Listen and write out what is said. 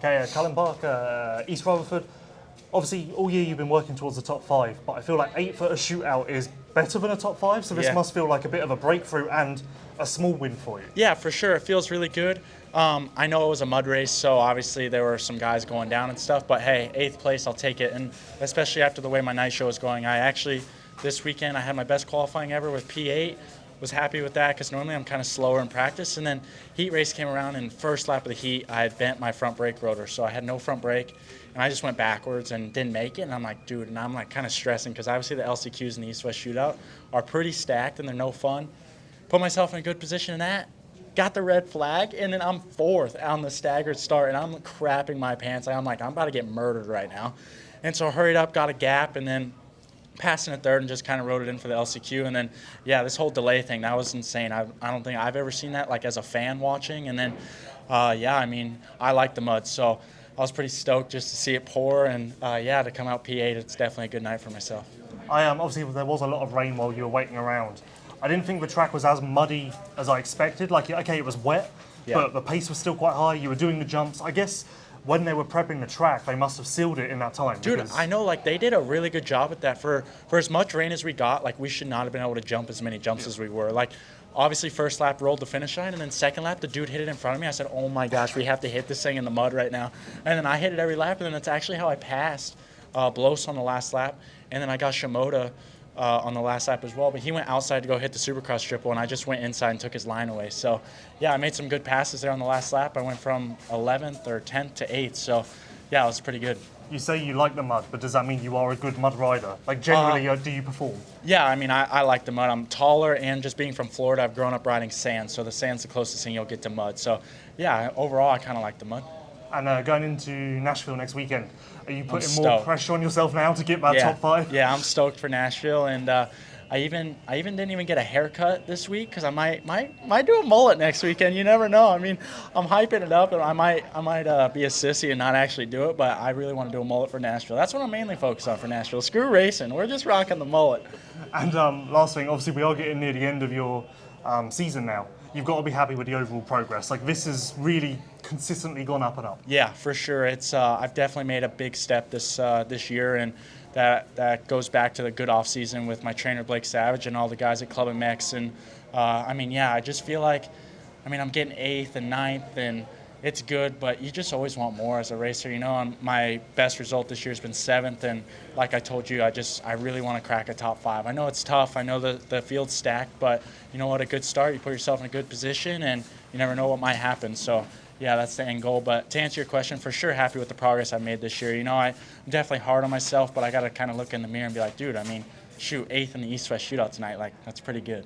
Okay, Cullin Park, East Rutherford. Obviously, all year you've been working towards the top 5, but I feel like 8-footer shootout is better than a top 5, so this Yeah. must feel like a bit of a breakthrough and a small win for you. Yeah, for sure. It feels really good. I know it was a mud race, so obviously there were some guys going down and stuff, but hey, 8th place, I'll take it. And especially after the way my night show is going, this weekend, I had my best qualifying ever with P8. Was happy with that because normally I'm kind of slower in practice. And then heat race came around, and first lap of the heat, I had bent my front brake rotor, so I had no front brake, and I just went backwards and didn't make it. And I'm like, dude, and I'm like kind of stressing because obviously the LCQs in the East-West Shootout are pretty stacked and they're no fun. Put myself in a good position in that, got the red flag, and then I'm 4th on the staggered start, and I'm crapping my pants. I'm like, I'm about to get murdered right now. And so I hurried up, got a gap, and then passing a 3rd and just kind of rode it in for the LCQ. And then, yeah, this whole delay thing, that was insane. I don't think I've ever seen that, like, as a fan watching. And then, yeah, I mean, I like the mud, so I was pretty stoked just to see it pour. And, yeah, to come out P8, it's definitely a good night for myself. Obviously, there was a lot of rain while you were waiting around. I didn't think the track was as muddy as I expected. Like, okay, it was wet, but the pace was still quite high. You were doing the jumps. I guess when they were prepping the track, they must have sealed it in that time. Dude, I know, like, they did a really good job at that. For as much rain as we got, like, we should not have been able to jump as many jumps as we were. Like, obviously, first lap rolled the finish line, and then second lap, the dude hit it in front of me. I said, oh my gosh, we have to hit this thing in the mud right now. And then I hit it every lap, and then that's actually how I passed Bloss on the last lap. And then I got Shimoda on the last lap as well, but he went outside to go hit the Supercross triple, and I just went inside and took his line away. So, yeah, I made some good passes there on the last lap. I went from 11th or 10th to 8th, so, yeah, it was pretty good. You say you like the mud, but does that mean you are a good mud rider? Like, generally, do you perform? Yeah, I mean, I like the mud. I'm taller, and just being from Florida, I've grown up riding sand, so the sand's the closest thing you'll get to mud. So, yeah, overall, I kind of like the mud. And going into Nashville next weekend, are you putting more pressure on yourself now to get that top 5? Yeah, I'm stoked for Nashville, and I even didn't even get a haircut this week because I might do a mullet next weekend. You never know. I mean, I'm hyping it up, and I might be a sissy and not actually do it, but I really want to do a mullet for Nashville. That's what I'm mainly focused on for Nashville. Screw racing. We're just rocking the mullet. And last thing, obviously, we are getting near the end of your season now. You've got to be happy with the overall progress. Like, this has really consistently gone up and up. Yeah, for sure. It's I've definitely made a big step this year, and that goes back to the good off season with my trainer Blake Savage and all the guys at Club MX. And I mean, yeah, I just feel like, I mean, I'm getting 8th and 9th, and it's good, but you just always want more as a racer, you know. And my best result this year has been 7th, and like I told you, I really want to crack a top 5. I know it's tough. I know the field's stacked, but you know what? A good start, you put yourself in a good position, and you never know what might happen. So, yeah, that's the end goal. But to answer your question, for sure happy with the progress I've made this year. You know, I'm definitely hard on myself, but I got to kind of look in the mirror and be like, dude, I mean, shoot, 8th in the East-West Shootout tonight. Like, that's pretty good.